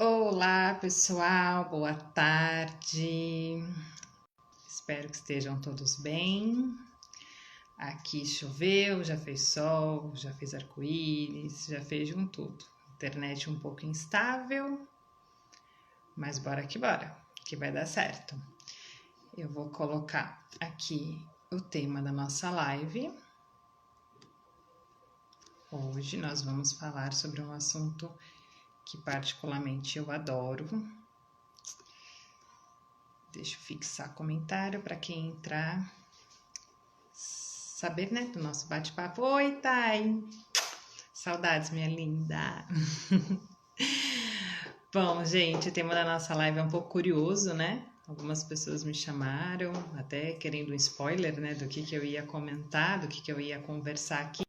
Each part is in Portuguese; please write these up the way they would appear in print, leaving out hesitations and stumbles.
Olá, pessoal, boa tarde. Espero que estejam todos bem. Aqui choveu, já fez sol, já fez arco-íris, já fez de um tudo. Internet um pouco instável, mas bora, que vai dar certo. Eu vou colocar aqui o tema da nossa live. Hoje nós vamos falar sobre um assunto que particularmente eu adoro. Deixa eu fixar comentário para quem entrar saber, né, do nosso bate-papo. Oi, Thay! Saudades, minha linda! Bom, gente, o tema da nossa live é um pouco curioso, né? Algumas pessoas me chamaram, até querendo um spoiler, né, do que eu ia comentar, do que eu ia conversar aqui.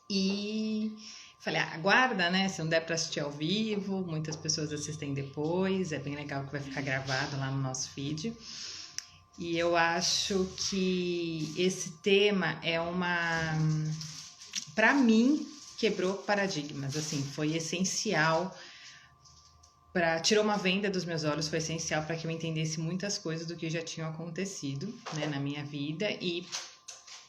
E falei, aguarda, né? Se não der para assistir ao vivo, muitas pessoas assistem depois, é bem legal que vai ficar gravado lá no nosso feed. E eu acho que esse tema é para mim, quebrou paradigmas, assim, foi essencial tirou uma venda dos meus olhos, foi essencial para que eu entendesse muitas coisas do que já tinham acontecido, né, na minha vida e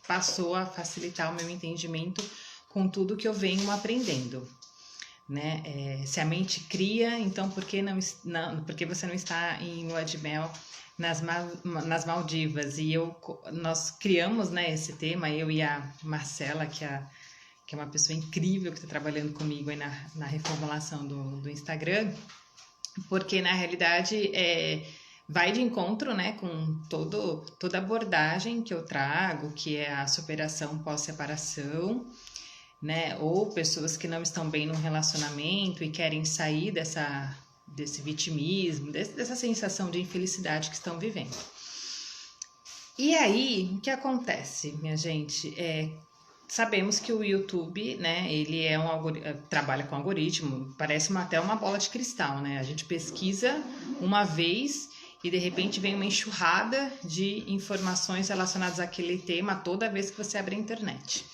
passou a facilitar o meu entendimento com tudo que eu venho aprendendo, né? Se a mente cria, então por que porque você não está em lua de mel nas Maldivas? E nós criamos, né, esse tema, eu e a Marcela, que é uma pessoa incrível que está trabalhando comigo aí na reformulação do Instagram, porque na realidade vai de encontro, né, com toda a abordagem que eu trago, que é a superação pós-separação, né, ou pessoas que não estão bem num relacionamento e querem sair desse vitimismo, dessa sensação de infelicidade que estão vivendo. E aí, o que acontece, minha gente? Sabemos que o YouTube, né, ele trabalha com algoritmo, parece até uma bola de cristal, né? A gente pesquisa uma vez e de repente vem uma enxurrada de informações relacionadas àquele tema toda vez que você abre a internet.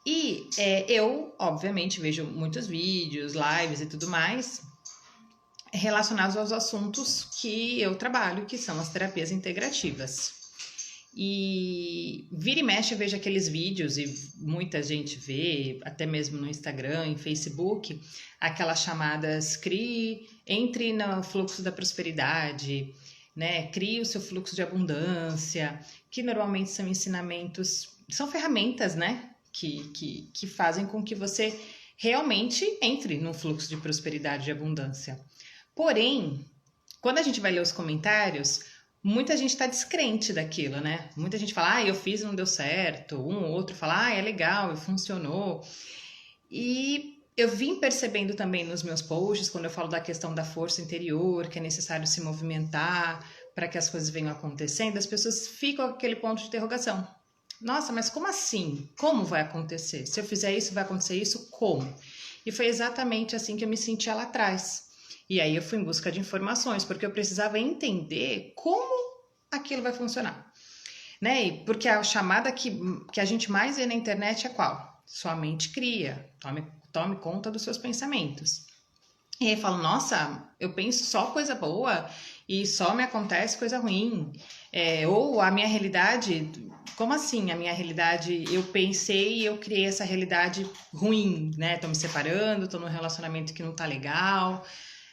E eu, obviamente, vejo muitos vídeos, lives e tudo mais relacionados aos assuntos que eu trabalho, que são as terapias integrativas. E vira e mexe eu vejo aqueles vídeos, e muita gente vê, até mesmo no Instagram, em Facebook, aquelas chamadas entre no fluxo da prosperidade, né? Crie o seu fluxo de abundância, que normalmente são ensinamentos, são ferramentas, né? Que fazem com que você realmente entre num fluxo de prosperidade e de abundância. Porém, quando a gente vai ler os comentários, muita gente está descrente daquilo, né? Muita gente fala, eu fiz e não deu certo. Um ou outro fala, é legal, funcionou. E eu vim percebendo também nos meus posts, quando eu falo da questão da força interior, que é necessário se movimentar para que as coisas venham acontecendo, as pessoas ficam com aquele ponto de interrogação. Nossa, mas como assim? Como vai acontecer? Se eu fizer isso, vai acontecer isso? Como? E foi exatamente assim que eu me sentia lá atrás. E aí eu fui em busca de informações, porque eu precisava entender como aquilo vai funcionar, né? Porque a chamada que a gente mais vê na internet é qual? Sua mente cria, tome conta dos seus pensamentos. E aí eu falo, nossa, eu penso só coisa boa e só me acontece coisa ruim. Ou a minha realidade, como assim a minha realidade? Eu pensei e eu criei essa realidade ruim, né? Tô me separando, tô num relacionamento que não tá legal,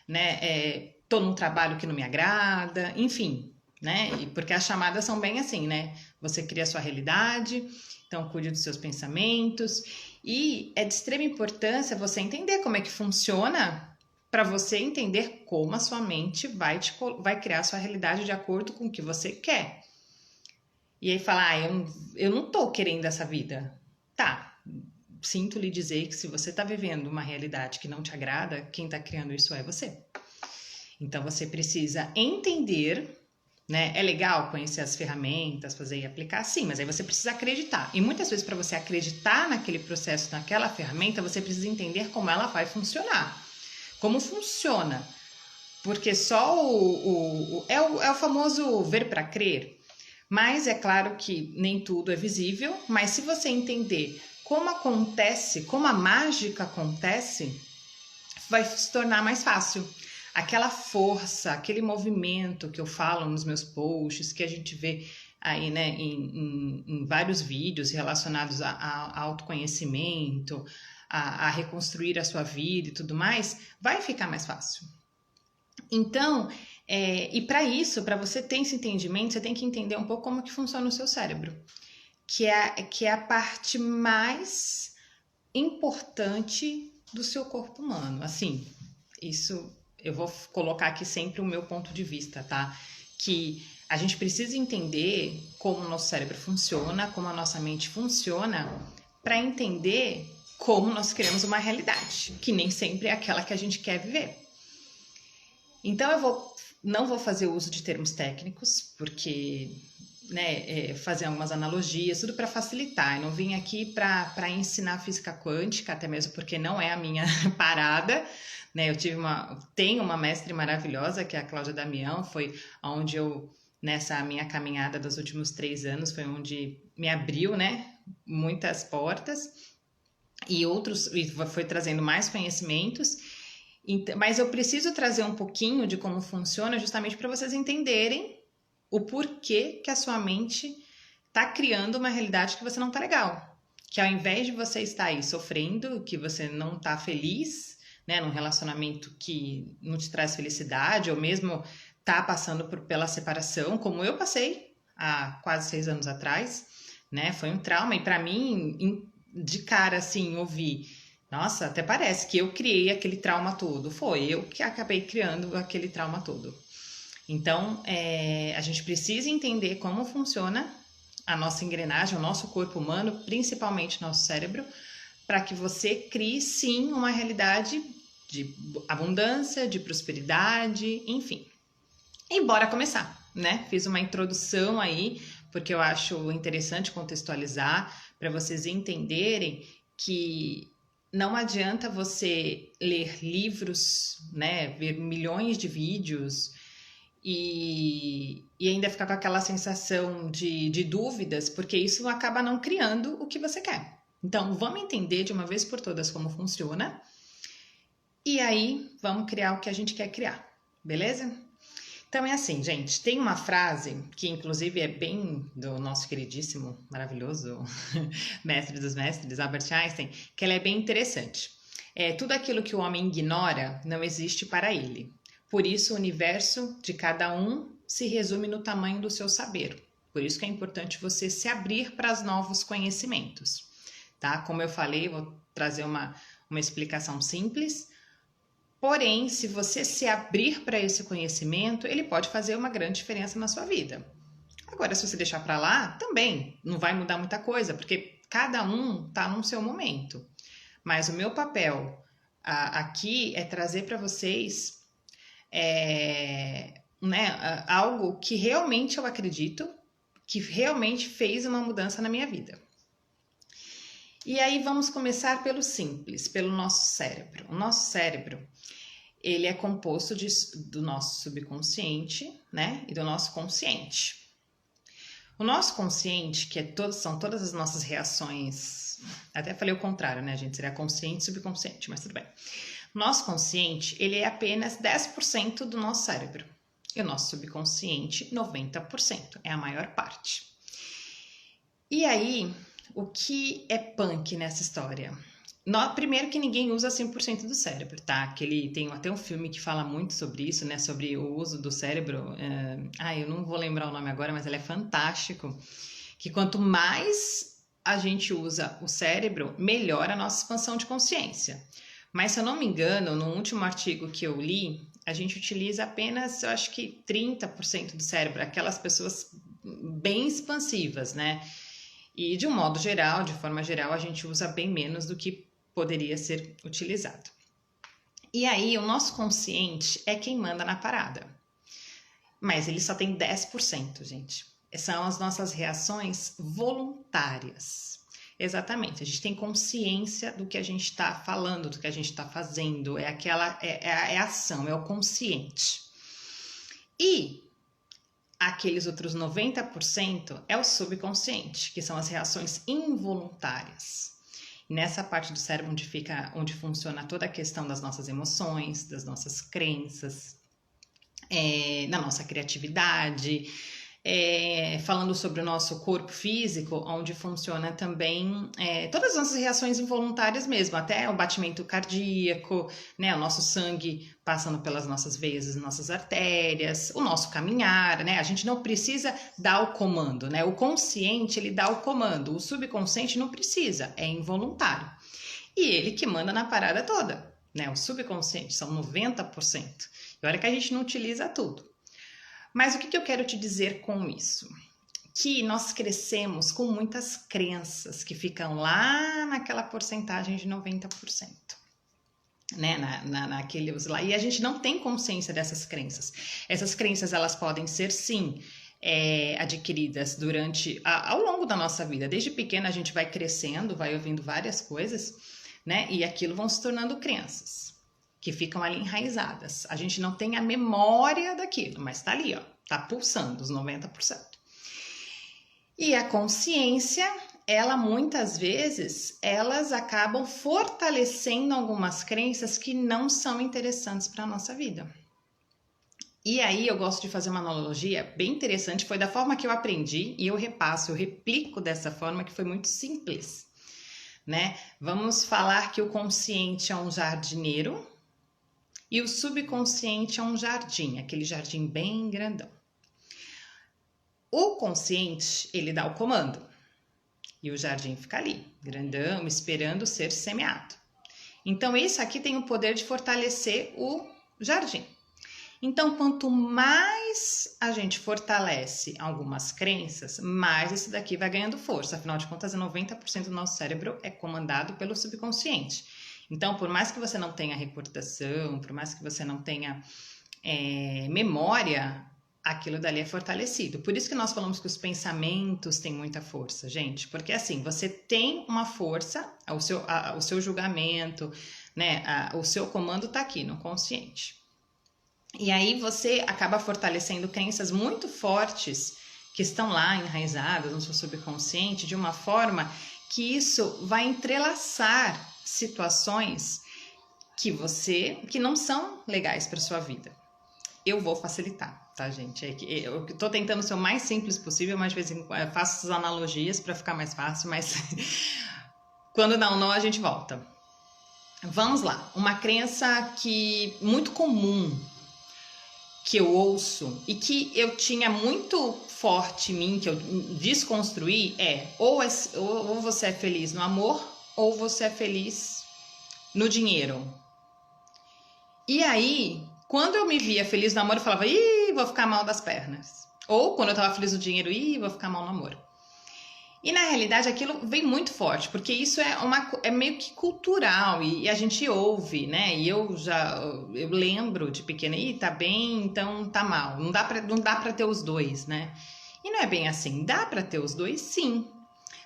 né? Tô num trabalho que não me agrada, enfim, né? Porque as chamadas são bem assim, né? Você cria a sua realidade, então cuide dos seus pensamentos, e é de extrema importância você entender como é que funciona para você entender como a sua mente vai criar a sua realidade de acordo com o que você quer. E aí falar, eu não tô querendo essa vida. Tá, sinto lhe dizer que se você está vivendo uma realidade que não te agrada, quem está criando isso é você. Então você precisa entender, né? É legal conhecer as ferramentas, fazer e aplicar, sim, mas aí você precisa acreditar. E muitas vezes para você acreditar naquele processo, naquela ferramenta, você precisa entender como ela vai funcionar. Como funciona. Porque só é o famoso ver para crer. Mas é claro que nem tudo é visível, mas se você entender como acontece, como a mágica acontece, vai se tornar mais fácil. Aquela força, aquele movimento que eu falo nos meus posts, que a gente vê aí, né, em vários vídeos relacionados a autoconhecimento, a reconstruir a sua vida e tudo mais, vai ficar mais fácil. Então, e para isso, para você ter esse entendimento, você tem que entender um pouco como que funciona o seu cérebro, que é a parte mais importante do seu corpo humano. Assim, isso eu vou colocar aqui sempre o meu ponto de vista, tá? Que a gente precisa entender como o nosso cérebro funciona, como a nossa mente funciona, para entender como nós criamos uma realidade, que nem sempre é aquela que a gente quer viver. Então não vou fazer uso de termos técnicos, porque fazer algumas analogias, tudo para facilitar. Eu não vim aqui para ensinar física quântica, até mesmo porque não é a minha parada. Né? Tenho uma mestre maravilhosa, que é a Cláudia Damião, foi onde nessa minha caminhada dos últimos 3 anos, foi onde me abriu, né, muitas portas, e foi trazendo mais conhecimentos. Mas eu preciso trazer um pouquinho de como funciona, justamente para vocês entenderem o porquê que a sua mente está criando uma realidade que você não está legal. Que ao invés de você estar aí sofrendo, que você não está feliz, né, num relacionamento que não te traz felicidade, ou mesmo tá passando pela separação, como eu passei há quase 6 anos atrás, né, foi um trauma, e para mim, de cara, assim, ouvir, nossa, até parece que eu criei aquele trauma todo, foi eu que acabei criando aquele trauma todo. Então, a gente precisa entender como funciona a nossa engrenagem, o nosso corpo humano, principalmente nosso cérebro, para que você crie, sim, uma realidade de abundância, de prosperidade, enfim. E bora começar, né? Fiz uma introdução aí, porque eu acho interessante contextualizar, para vocês entenderem que não adianta você ler livros, né? Ver milhões de vídeos e ainda ficar com aquela sensação de dúvidas, porque isso acaba não criando o que você quer. Então, vamos entender de uma vez por todas como funciona e aí vamos criar o que a gente quer criar, beleza? Então é assim, gente, tem uma frase que inclusive é bem do nosso queridíssimo, maravilhoso mestre dos mestres, Albert Einstein, que ela é bem interessante. Tudo aquilo que o homem ignora não existe para ele. Por isso, o universo de cada um se resume no tamanho do seu saber. Por isso que é importante você se abrir para os novos conhecimentos, tá? Como eu falei, vou trazer uma explicação simples. Porém, se você se abrir para esse conhecimento, ele pode fazer uma grande diferença na sua vida. Agora, se você deixar para lá, também não vai mudar muita coisa, porque cada um está no seu momento. Mas o meu papel aqui é trazer para vocês algo que realmente eu acredito, que realmente fez uma mudança na minha vida. E aí vamos começar pelo simples, pelo nosso cérebro. O nosso cérebro, ele é composto do nosso subconsciente, né, e do nosso consciente. O nosso consciente, que são todas as nossas reações, até falei o contrário, né, gente, seria consciente e subconsciente, mas tudo bem. O nosso consciente, ele é apenas 10% do nosso cérebro. E o nosso subconsciente, 90%, é a maior parte. E aí, o que é punk nessa história? Primeiro que ninguém usa 100% do cérebro, tá? Tem até um filme que fala muito sobre isso, né? Sobre o uso do cérebro. Eu não vou lembrar o nome agora, mas ele é fantástico. Que quanto mais a gente usa o cérebro, melhor a nossa expansão de consciência. Mas, se eu não me engano, no último artigo que eu li, a gente utiliza apenas, eu acho que 30% do cérebro, aquelas pessoas bem expansivas, né? E, de um modo geral, de forma geral, a gente usa bem menos do que poderia ser utilizado. E aí, o nosso consciente é quem manda na parada. Mas ele só tem 10%, gente. São as nossas reações voluntárias. Exatamente, a gente tem consciência do que a gente está falando, do que a gente está fazendo, é a ação, é o consciente. E aqueles outros 90% é o subconsciente, que são as reações involuntárias. Nessa parte do cérebro onde funciona toda a questão das nossas emoções, das nossas crenças, da nossa criatividade, falando sobre o nosso corpo físico, onde funciona também todas as nossas reações involuntárias mesmo, até o batimento cardíaco, né, o nosso sangue passando pelas nossas veias, as nossas artérias, o nosso caminhar, né, a gente não precisa dar o comando, né, o consciente ele dá o comando, o subconsciente não precisa, é involuntário, e ele que manda na parada toda, né, o subconsciente são 90%, e olha que a gente não utiliza tudo. Mas o que eu quero te dizer com isso? Que nós crescemos com muitas crenças que ficam lá naquela porcentagem de 90%, né? Naqueles lá. E a gente não tem consciência dessas crenças. Essas crenças, elas podem ser, sim, adquiridas ao longo da nossa vida. Desde pequena a gente vai crescendo, vai ouvindo várias coisas, né? E aquilo vão se tornando crenças que ficam ali enraizadas. A gente não tem a memória daquilo, mas tá ali, ó, tá pulsando os 90%. E a consciência, ela muitas vezes, elas acabam fortalecendo algumas crenças que não são interessantes para a nossa vida. E aí eu gosto de fazer uma analogia bem interessante, foi da forma que eu aprendi e eu replico dessa forma que foi muito simples, né? Vamos falar que o consciente é um jardineiro, e o subconsciente é um jardim, aquele jardim bem grandão. O consciente, ele dá o comando. E o jardim fica ali, grandão, esperando ser semeado. Então, isso aqui tem o poder de fortalecer o jardim. Então, quanto mais a gente fortalece algumas crenças, mais esse daqui vai ganhando força. Afinal de contas, 90% do nosso cérebro é comandado pelo subconsciente. Então, por mais que você não tenha recordação, por mais que você não tenha memória, aquilo dali é fortalecido. Por isso que nós falamos que os pensamentos têm muita força, gente. Porque assim, você tem uma força, o seu julgamento, né? O seu comando está aqui no consciente. E aí você acaba fortalecendo crenças muito fortes que estão lá enraizadas no seu subconsciente de uma forma que isso vai entrelaçar situações que não são legais para sua vida. Eu vou facilitar, tá, gente? Eu tô tentando ser o mais simples possível, mas de vez em quando eu faço essas analogias para ficar mais fácil, mas quando dá um nó, a gente volta. Vamos lá. Uma crença muito comum que eu ouço e que eu tinha muito forte em mim, que eu desconstruí, ou você é feliz no amor, ou você é feliz no dinheiro. E aí, quando eu me via feliz no amor, eu falava, vou ficar mal das pernas. Ou quando eu tava feliz no dinheiro, vou ficar mal no amor. E na realidade aquilo vem muito forte, porque isso é meio que cultural e a gente ouve, né? E eu lembro de pequena, tá bem, então tá mal. Não dá pra ter os dois, né? E não é bem assim, dá pra ter os dois, sim.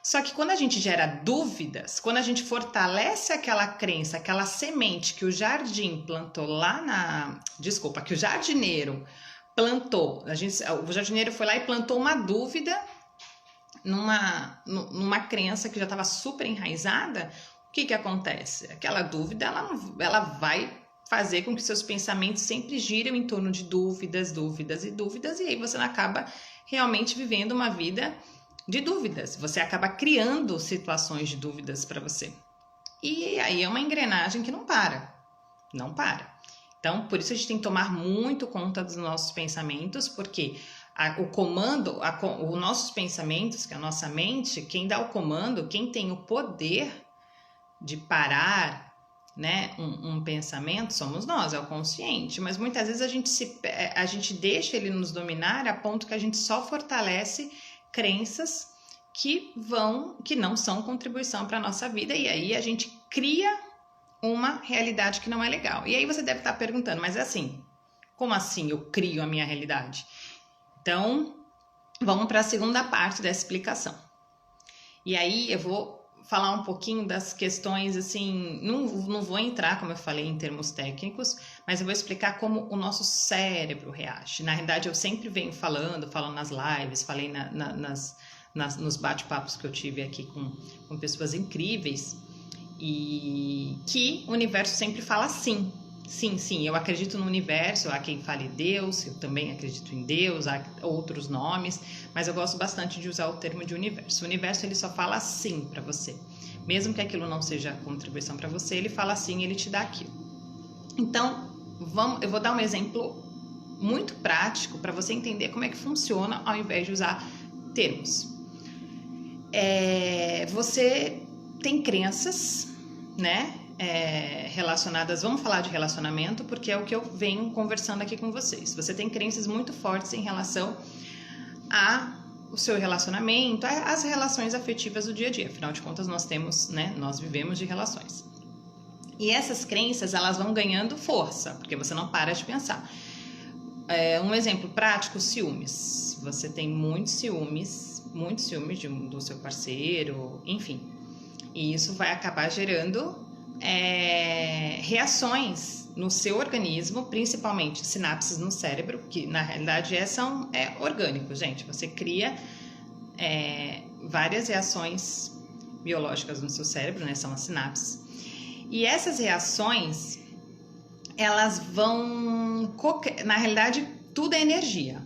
Só que quando a gente gera dúvidas, quando a gente fortalece aquela crença, aquela semente que o jardim plantou que o jardineiro plantou, o jardineiro foi lá e plantou uma dúvida numa crença que já estava super enraizada, o que acontece? Aquela dúvida, ela vai fazer com que seus pensamentos sempre girem em torno de dúvidas, e aí você acaba realmente vivendo uma vida de dúvidas. Você acaba criando situações de dúvidas para você. E aí é uma engrenagem que não para. Não para. Então, por isso a gente tem que tomar muito conta dos nossos pensamentos, porque os nossos pensamentos, que é a nossa mente, quem dá o comando, quem tem o poder de parar, né, um pensamento, somos nós, é o consciente. Mas muitas vezes a gente deixa ele nos dominar a ponto que a gente só fortalece crenças que não são contribuição para a nossa vida, e aí a gente cria uma realidade que não é legal. E aí você deve estar perguntando, mas é assim, como assim eu crio a minha realidade? Então, vamos para a segunda parte da explicação. E aí eu vou falar um pouquinho das questões, assim, não vou entrar, como eu falei, em termos técnicos, mas eu vou explicar como o nosso cérebro reage. Na realidade, eu sempre venho falando nas lives, falei nos bate-papos que eu tive aqui com pessoas incríveis, E que o universo sempre fala sim. Sim, sim, eu acredito no universo, há quem fale Deus, eu também acredito em Deus, há outros nomes, mas eu gosto bastante de usar o termo de universo. O universo, ele só fala sim para você. Mesmo que aquilo não seja contribuição para você, ele fala sim, ele te dá aquilo. Então, eu vou dar um exemplo muito prático para você entender como é que funciona ao invés de usar termos. Você tem crenças, né? Relacionadas, vamos falar de relacionamento, porque é o que eu venho conversando aqui com vocês. Você tem crenças muito fortes em relação ao seu relacionamento, às relações afetivas do dia a dia. Afinal de contas, nós temos, né? Nós vivemos de relações. E essas crenças, elas vão ganhando força, porque você não para de pensar. Um exemplo prático, ciúmes. Você tem muitos ciúmes do seu parceiro, enfim. E isso vai acabar gerando reações no seu organismo, principalmente sinapses no cérebro, que na realidade são orgânicos, gente. Você cria várias reações biológicas no seu cérebro, né? São as sinapses. E essas reações, elas vão... Na realidade, tudo é energia.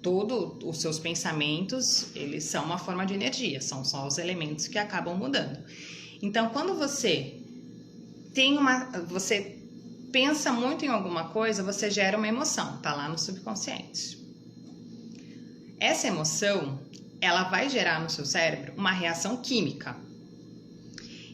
Todos os seus pensamentos, eles são uma forma de energia, são só os elementos que acabam mudando. Então, quando você pensa muito em alguma coisa, você gera uma emoção, tá lá no subconsciente. Essa emoção, ela vai gerar no seu cérebro uma reação química.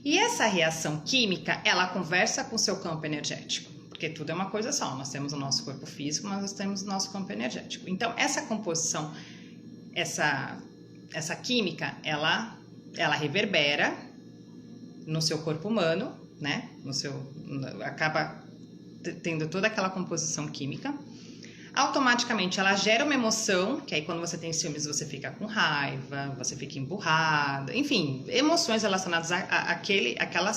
E essa reação química, ela conversa com o seu campo energético, porque tudo é uma coisa só. Nós temos o nosso corpo físico, mas nós temos o nosso campo energético. Então, essa composição, essa química, ela reverbera no seu corpo humano, né? Acaba tendo toda aquela composição química. Automaticamente ela gera uma emoção, que aí quando você tem ciúmes você fica com raiva, você fica emburrada, enfim, emoções relacionadas àquela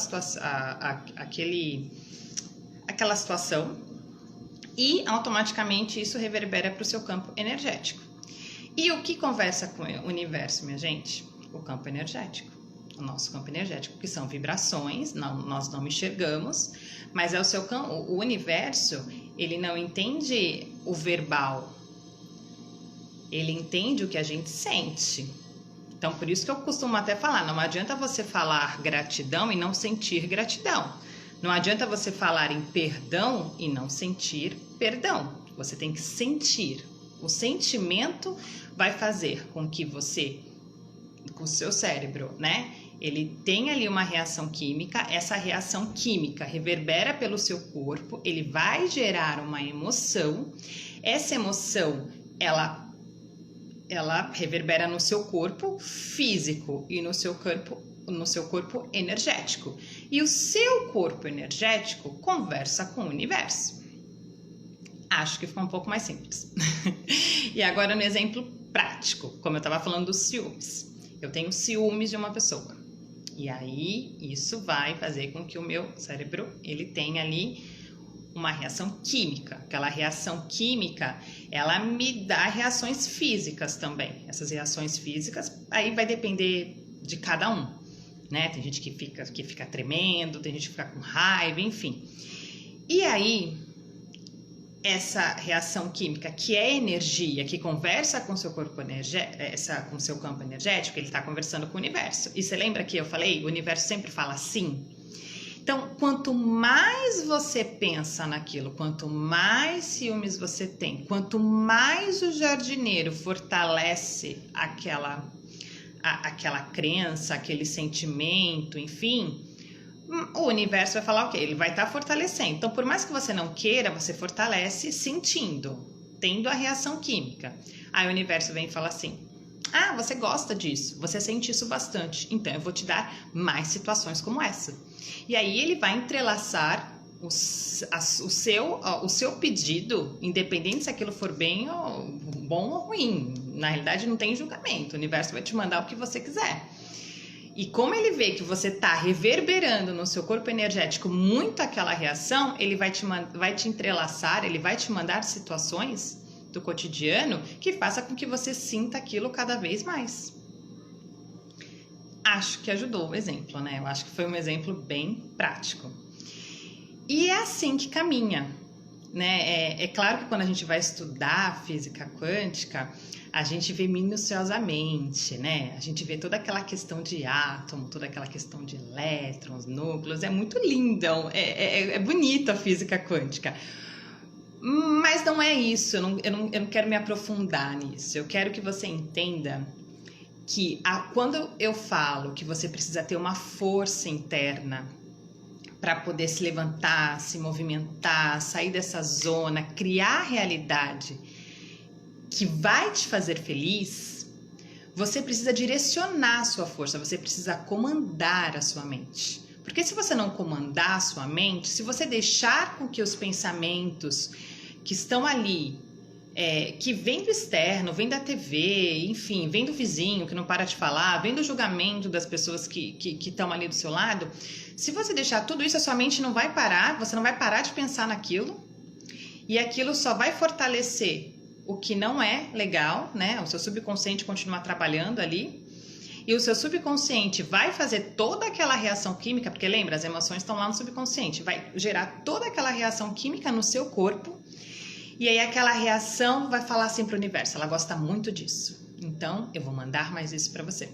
situação, e automaticamente isso reverbera para o seu campo energético. E o que conversa com o universo, minha gente? O campo energético. O nosso campo energético, que são vibrações, nós não enxergamos, mas é o seu campo. O universo, ele não entende o verbal, ele entende o que a gente sente. Então, por isso que eu costumo até falar, não adianta você falar gratidão e não sentir gratidão. Não adianta você falar em perdão e não sentir perdão. Você tem que sentir. O sentimento vai fazer com que você, com o seu cérebro, né? Ele tem ali uma reação química, essa reação química reverbera pelo seu corpo, ele vai gerar uma emoção, essa emoção, ela reverbera no seu corpo físico e no seu corpo energético. E o seu corpo energético conversa com o universo. Acho que ficou um pouco mais simples. E agora no exemplo prático, como eu estava falando dos ciúmes. Eu tenho ciúmes de uma pessoa. E aí, isso vai fazer com que o meu cérebro, ele tenha ali uma reação química. Aquela reação química, ela me dá reações físicas também. Essas reações físicas, aí vai depender de cada um, né? Tem gente que fica tremendo, tem gente que fica com raiva, enfim. E aí, essa reação química, que é energia, que conversa com seu corpo com seu campo energético, ele está conversando com o universo. E você lembra que eu falei, o universo sempre fala sim? Então, quanto mais você pensa naquilo, quanto mais ciúmes você tem, quanto mais o jardineiro fortalece aquela crença, aquele sentimento, enfim, o universo vai falar o quê? Ele vai estar fortalecendo. Então, por mais que você não queira, você fortalece sentindo, tendo a reação química. Aí o universo vem e fala assim, você gosta disso, você sente isso bastante, então eu vou te dar mais situações como essa. E aí ele vai entrelaçar o seu pedido, independente se aquilo for bom ou ruim. Na realidade não tem julgamento, o universo vai te mandar o que você quiser. E como ele vê que você está reverberando no seu corpo energético muito aquela reação, ele vai te entrelaçar, ele vai te mandar situações do cotidiano que faça com que você sinta aquilo cada vez mais. acho que ajudou o exemplo, né? Eu acho que foi um exemplo bem prático. E é assim que caminha, né? É claro que quando a gente vai estudar física quântica, a gente vê minuciosamente, né? A gente vê toda aquela questão de átomo, toda aquela questão de elétrons, núcleos, é muito lindo, é bonita a física quântica. Mas não é isso, eu não quero me aprofundar nisso. Eu quero que você entenda que quando eu falo que você precisa ter uma força interna para poder se levantar, se movimentar, sair dessa zona, criar a realidade que vai te fazer feliz, você precisa direcionar a sua força, você precisa comandar a sua mente. Porque se você não comandar a sua mente, se você deixar com que os pensamentos que estão ali, que vem do externo, vem da TV, enfim, vem do vizinho que não para de falar, vem do julgamento das pessoas que estão ali do seu lado, se você deixar tudo isso, a sua mente não vai parar, você não vai parar de pensar naquilo, e aquilo só vai fortalecer o que não é legal, né? O seu subconsciente continua trabalhando ali, e o seu subconsciente vai fazer toda aquela reação química, porque lembra, as emoções estão lá no subconsciente, vai gerar toda aquela reação química no seu corpo, e aí aquela reação vai falar assim para o universo, ela gosta muito disso, então eu vou mandar mais isso para você.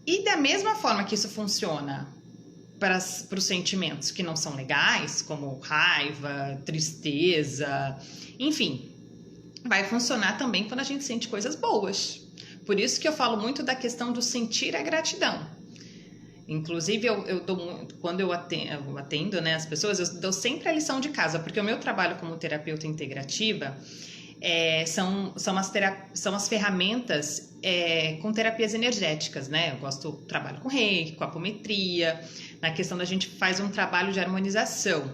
E da mesma forma que isso funciona para os sentimentos que não são legais, como raiva, tristeza, enfim, vai funcionar também quando a gente sente coisas boas. Por isso que eu falo muito da questão do sentir a gratidão. Inclusive, quando eu atendo, né, as pessoas, eu dou sempre a lição de casa, porque o meu trabalho como terapeuta integrativa são as ferramentas com terapias energéticas, né? Eu trabalho com reiki, com apometria, na questão da gente faz um trabalho de harmonização.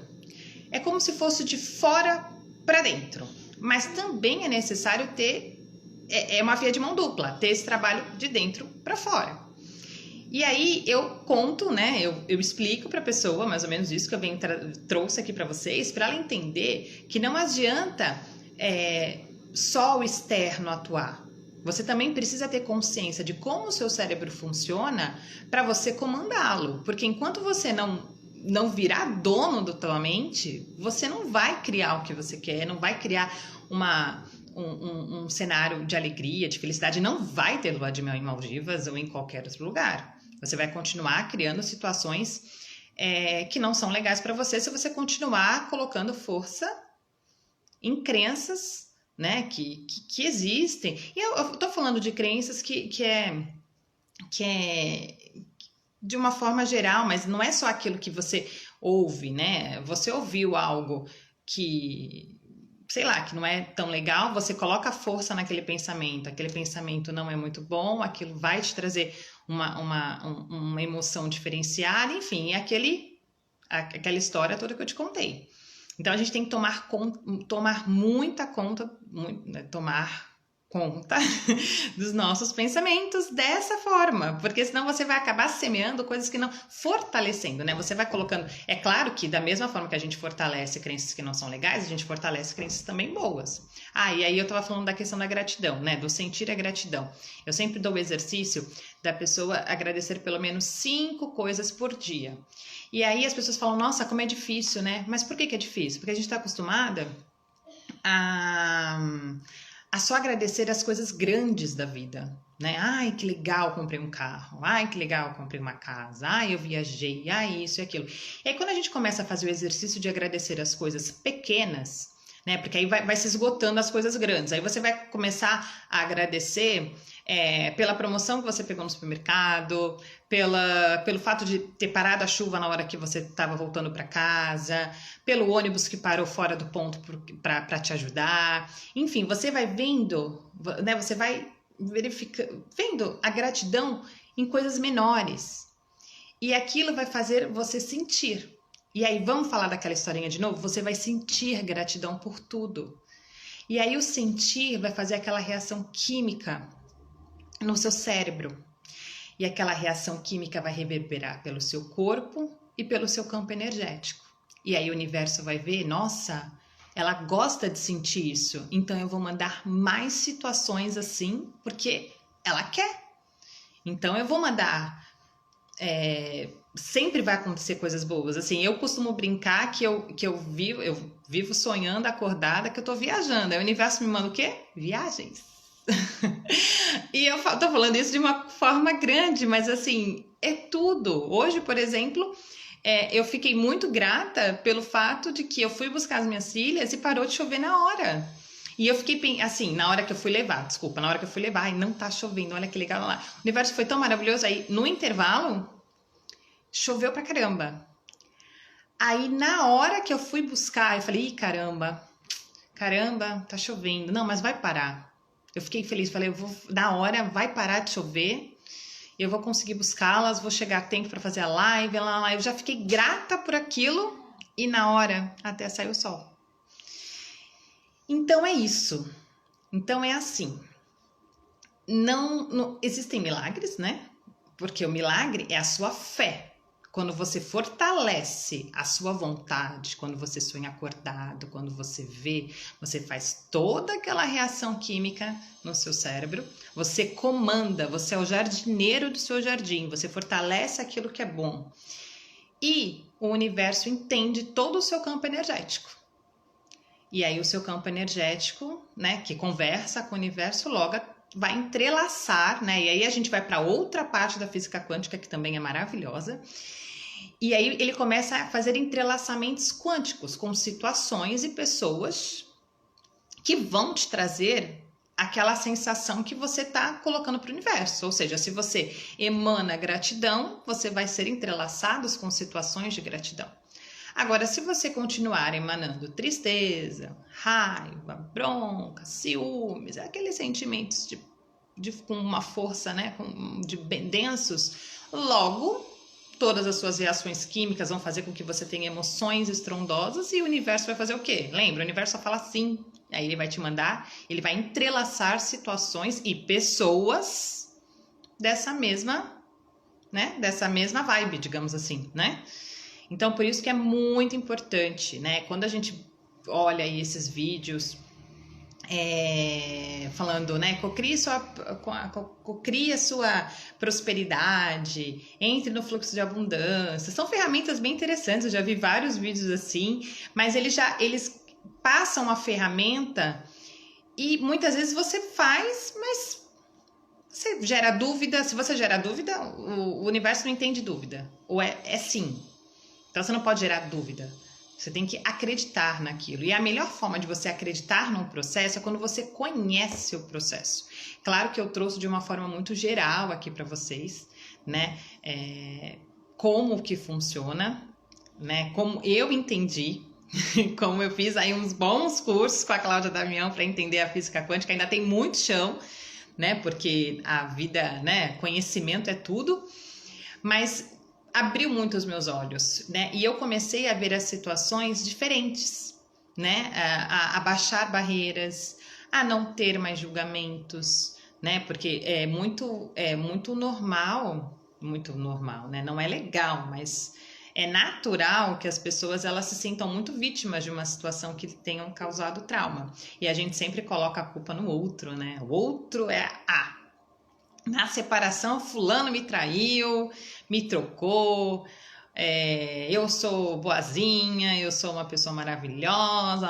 É como se fosse de fora para dentro, mas também é necessário ter uma via de mão dupla, ter esse trabalho de dentro para fora. E aí eu conto, né? Eu explico para a pessoa mais ou menos isso que eu trouxe aqui para vocês, para ela entender que não adianta só o externo atuar. Você também precisa ter consciência de como o seu cérebro funciona para você comandá-lo, porque enquanto você não virar dono da tua mente, você não vai criar o que você quer, não vai criar um cenário de alegria, de felicidade, não vai ter lua de mel em Maldivas ou em qualquer outro lugar. Você vai continuar criando situações que não são legais para você se você continuar colocando força em crenças, né, que existem. E eu tô falando de crenças que é de uma forma geral, mas não é só aquilo que você ouve, né? Você ouviu algo que, sei lá, que não é tão legal, você coloca força naquele pensamento, aquele pensamento não é muito bom, aquilo vai te trazer uma emoção diferenciada, enfim, aquela história toda que eu te contei. Então a gente tem que tomar muita conta, tomar conta dos nossos pensamentos dessa forma, porque senão você vai acabar semeando coisas que não, fortalecendo, né? Você vai colocando, é claro que da mesma forma que a gente fortalece crenças que não são legais, a gente fortalece crenças também boas. E aí eu tava falando da questão da gratidão, né? Do sentir a gratidão. Eu sempre dou o exercício da pessoa agradecer pelo menos 5 coisas por dia. E aí as pessoas falam, nossa, como é difícil, né? Mas por que é difícil? Porque a gente tá acostumada a só agradecer as coisas grandes da vida, né? Ai, que legal, comprei um carro. Ai, que legal, comprei uma casa. Ai, eu viajei. Ai, isso e aquilo. E aí, quando a gente começa a fazer o exercício de agradecer as coisas pequenas, né? Porque aí vai se esgotando as coisas grandes. Aí você vai começar a agradecer pela promoção que você pegou no supermercado, pelo fato de ter parado a chuva na hora que você estava voltando para casa, pelo ônibus que parou fora do ponto para te ajudar. Enfim, você vai vendo, né? Você vai vendo a gratidão em coisas menores. E aquilo vai fazer você sentir. E aí, vamos falar daquela historinha de novo? Você vai sentir gratidão por tudo. E aí, o sentir vai fazer aquela reação química no seu cérebro. E aquela reação química vai reverberar pelo seu corpo e pelo seu campo energético. E aí, o universo vai ver, nossa, ela gosta de sentir isso. Então, eu vou mandar mais situações assim, porque ela quer. Então eu vou mandar. Sempre vai acontecer coisas boas. Assim, eu costumo brincar que eu vivo sonhando acordada que eu tô viajando. Aí o universo me manda o quê? Viagens. E eu tô falando isso de uma forma grande, mas assim, é tudo. Hoje, por exemplo, eu fiquei muito grata pelo fato de que eu fui buscar as minhas filhas e parou de chover na hora. E eu fiquei assim, na hora que eu fui levar, ai, não tá chovendo, olha que legal lá. O universo foi tão maravilhoso, aí no intervalo, choveu pra caramba. Aí na hora que eu fui buscar, eu falei, ih, caramba, tá chovendo. Não, mas vai parar. Eu fiquei feliz, falei, na hora vai parar de chover, eu vou conseguir buscá-las, vou chegar a tempo para fazer a live, eu já fiquei grata por aquilo e na hora até saiu o sol. Então é isso. Então é assim. Não existem milagres, né? Porque o milagre é a sua fé. Quando você fortalece a sua vontade, quando você sonha acordado, quando você vê, você faz toda aquela reação química no seu cérebro, você comanda, você é o jardineiro do seu jardim, você fortalece aquilo que é bom. E o universo entende todo o seu campo energético. E aí o seu campo energético, né, que conversa com o universo, logo vai entrelaçar, né? E aí a gente vai para outra parte da física quântica que também é maravilhosa. E aí ele começa a fazer entrelaçamentos quânticos com situações e pessoas que vão te trazer aquela sensação que você está colocando para o universo. Ou seja, se você emana gratidão, você vai ser entrelaçado com situações de gratidão. Agora, se você continuar emanando tristeza, raiva, bronca, ciúmes, aqueles sentimentos com uma força, né, de densos, logo todas as suas reações químicas vão fazer com que você tenha emoções estrondosas e o universo vai fazer o quê? Lembra, o universo só fala sim. Aí ele vai te mandar, ele vai entrelaçar situações e pessoas dessa mesma, né, dessa mesma vibe, digamos assim, né? Então, por isso que é muito importante, né? Quando a gente olha aí esses vídeos falando, né? Cocrie a sua prosperidade, entre no fluxo de abundância. São ferramentas bem interessantes, eu já vi vários vídeos assim, mas eles passam a ferramenta e muitas vezes você faz, mas você gera dúvida. Se você gera dúvida, o universo não entende dúvida. Ou é sim. Então você não pode gerar dúvida. Você tem que acreditar naquilo. E a melhor forma de você acreditar num processo é quando você conhece o processo. Claro que eu trouxe de uma forma muito geral aqui para vocês, né? Como que funciona, né? Como eu entendi, como eu fiz aí uns bons cursos com a Cláudia Damião para entender a física quântica. Ainda tem muito chão, né? Porque a vida, né? Conhecimento é tudo. Mas abriu muito os meus olhos, né? E eu comecei a ver as situações diferentes, né? A baixar barreiras, a não ter mais julgamentos, né? Porque é muito normal, né? Não é legal, mas é natural que as pessoas elas se sintam muito vítimas de uma situação que tenham causado trauma. E a gente sempre coloca a culpa no outro, né? O outro é na separação, fulano me traiu, me trocou, eu sou boazinha, eu sou uma pessoa maravilhosa,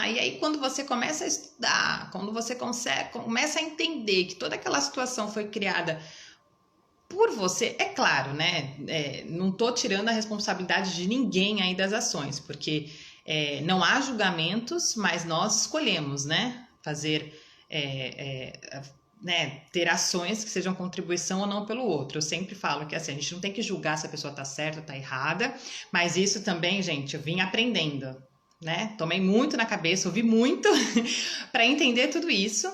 e aí quando você começa a estudar, quando você começa a entender que toda aquela situação foi criada por você, é claro, né? Não tô tirando a responsabilidade de ninguém aí das ações, porque não há julgamentos, mas nós escolhemos, né? Fazer né, ter ações que sejam contribuição ou não pelo outro. Eu sempre falo que assim, a gente não tem que julgar se a pessoa tá certa ou tá errada, mas isso também, gente, eu vim aprendendo, né? Tomei muito na cabeça, ouvi muito para entender tudo isso.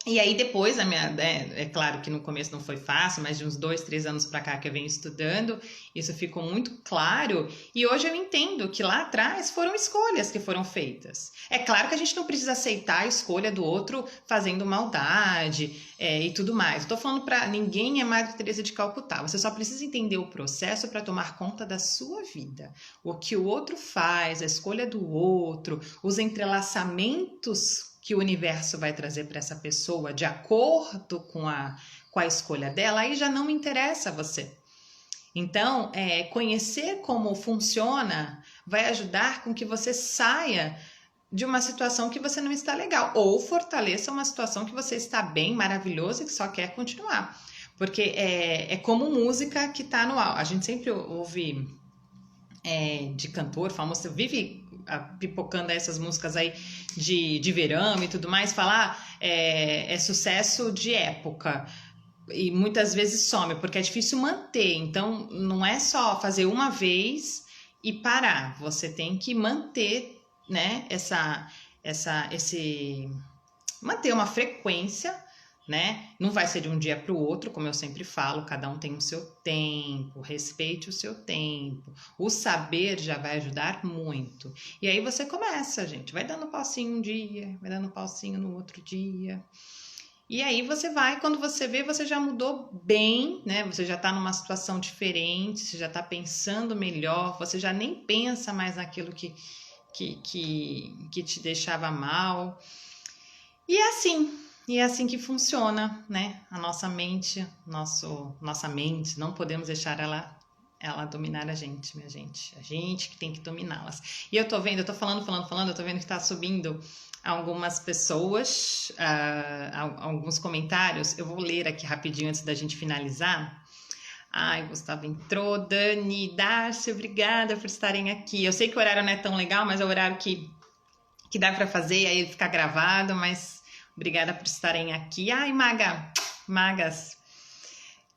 E aí depois, é claro que no começo não foi fácil, mas de uns 2, 3 anos para cá que eu venho estudando, isso ficou muito claro. E hoje eu entendo que lá atrás foram escolhas que foram feitas. É claro que a gente não precisa aceitar a escolha do outro fazendo maldade e tudo mais. Estou falando para ninguém é Madre Teresa de Calcutá. Você só precisa entender o processo para tomar conta da sua vida. O que o outro faz, a escolha do outro, os entrelaçamentos que o universo vai trazer para essa pessoa de acordo com com a escolha dela, aí já não me interessa você. Então, conhecer como funciona vai ajudar com que você saia de uma situação que você não está legal, ou fortaleça uma situação que você está bem, maravilhoso e que só quer continuar. Porque é como música que está no ar. A gente sempre ouve de cantor famoso, vive pipocando essas músicas aí de verão e tudo mais, falar é sucesso de época. E muitas vezes some, porque é difícil manter. Então, não é só fazer uma vez e parar. Você tem que manter, né, manter uma frequência, né? Não vai ser de um dia para o outro, como eu sempre falo, cada um tem o seu tempo, respeite o seu tempo. O saber já vai ajudar muito. E aí você começa, gente, vai dando passinho um dia, vai dando passinho no outro dia. E aí você vai, quando você vê, você já mudou bem, né? Você já tá numa situação diferente, você já tá pensando melhor, você já nem pensa mais naquilo que te deixava mal. E é assim que funciona, né? A nossa mente, nossa mente, não podemos deixar ela dominar a gente, minha gente. A gente que tem que dominá-las. E eu tô falando, eu tô vendo que tá subindo algumas pessoas, alguns comentários. Eu vou ler aqui rapidinho antes da gente finalizar. Ai, Gustavo entrou, Dani, Darcy, obrigada por estarem aqui. Eu sei que o horário não é tão legal, mas é o horário que dá para fazer, aí ele fica gravado, mas obrigada por estarem aqui. Ai, Magas,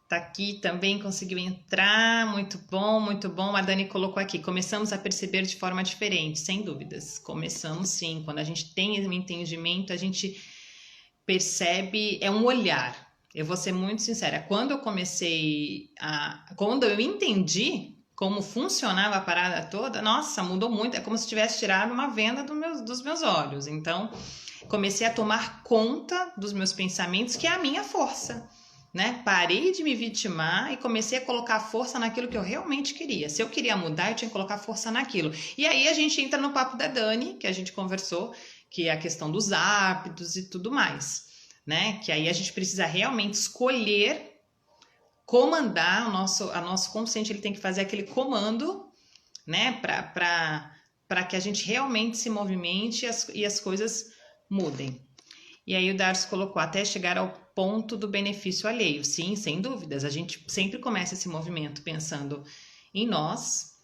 tá aqui também, conseguiu entrar, muito bom. A Dani colocou aqui, começamos a perceber de forma diferente, sem dúvidas. Começamos sim, quando a gente tem um entendimento, a gente percebe, é um olhar. Eu vou ser muito sincera, quando eu entendi como funcionava a parada toda, nossa, mudou muito, é como se tivesse tirado uma venda dos meus olhos. Então, comecei a tomar conta dos meus pensamentos, que é a minha força. Né? Parei de me vitimar e comecei a colocar força naquilo que eu realmente queria. Se eu queria mudar, eu tinha que colocar força naquilo. E aí a gente entra no papo da Dani, que a gente conversou, que é a questão dos hábitos e tudo mais, né? Que aí a gente precisa realmente escolher comandar a nosso consciente, ele tem que fazer aquele comando, né? Para que a gente realmente se movimente e as coisas mudem. E aí o Darcy colocou, até chegar ao ponto do benefício alheio. Sim, sem dúvidas. A gente sempre começa esse movimento pensando em nós,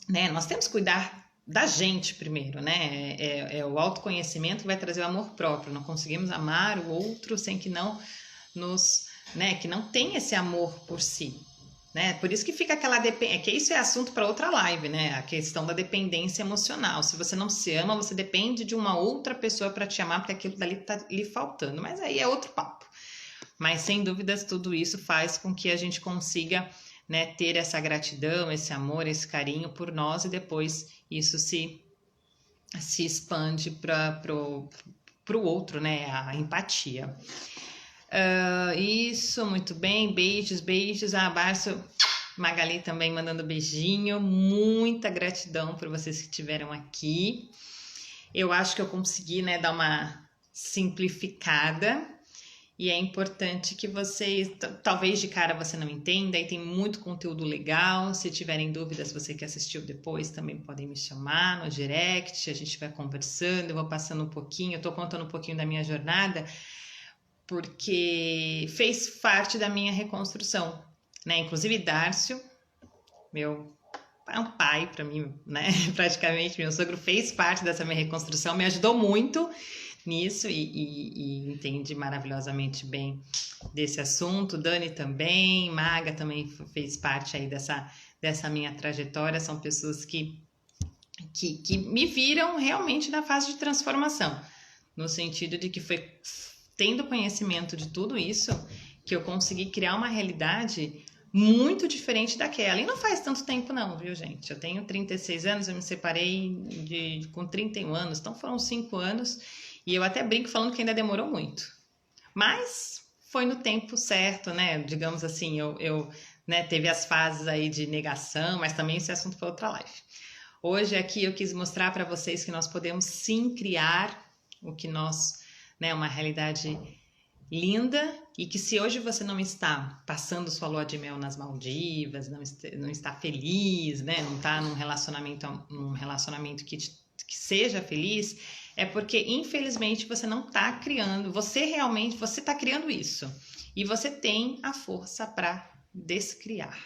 né? Nós temos que cuidar da gente primeiro, né? É o autoconhecimento que vai trazer o amor próprio. Não conseguimos amar o outro sem que não que não tenha esse amor por si. Né? Por isso que fica aquela dependência, que isso é assunto para outra live, né? A questão da dependência emocional. Se você não se ama, você depende de uma outra pessoa para te amar, porque aquilo dali tá lhe faltando. Mas aí é outro papo. Mas sem dúvidas tudo isso faz com que a gente consiga, né, ter essa gratidão, esse amor, esse carinho por nós, e depois isso se expande para o outro, né? A empatia. Isso, muito bem, beijos. Bárcio, Magali também mandando beijinho, muita gratidão por vocês que estiveram aqui. Eu acho que eu consegui, né, dar uma simplificada, e é importante que vocês, talvez de cara você não entenda, e tem muito conteúdo legal. Se tiverem dúvidas, você que assistiu depois, também podem me chamar no direct, a gente vai conversando, eu vou passando um pouquinho, eu tô contando um pouquinho da minha jornada, porque fez parte da minha reconstrução, né? Inclusive Dárcio, é um pai para mim, né? Praticamente, meu sogro fez parte dessa minha reconstrução, me ajudou muito nisso e entende maravilhosamente bem desse assunto. Dani também, Maga também fez parte aí dessa minha trajetória. São pessoas que me viram realmente na fase de transformação, no sentido de que foi tendo conhecimento de tudo isso que eu consegui criar uma realidade muito diferente daquela. E não faz tanto tempo não, viu, gente? Eu tenho 36 anos, eu me separei com 31 anos, então foram 5 anos, e eu até brinco falando que ainda demorou muito. Mas foi no tempo certo, né? Digamos assim, eu né, teve as fases aí de negação, mas também esse assunto foi outra live. Hoje aqui eu quis mostrar para vocês que nós podemos sim criar o que nós, né, uma realidade linda, e que se hoje você não está passando sua lua de mel nas Maldivas, não está feliz, né? Não está num relacionamento que seja feliz, é porque infelizmente você não está criando, você está criando isso, e você tem a força para descriar,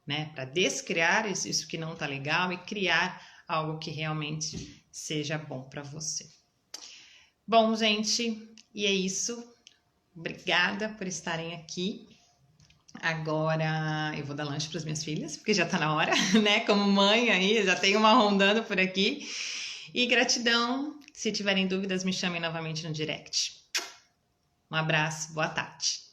né? Para descriar isso que não está legal e criar algo que realmente seja bom para você. Bom, gente, e é isso. Obrigada por estarem aqui. Agora eu vou dar lanche para as minhas filhas, porque já tá na hora, né? Como mãe aí, já tem uma rondando por aqui. E gratidão. Se tiverem dúvidas, me chamem novamente no direct. Um abraço, boa tarde.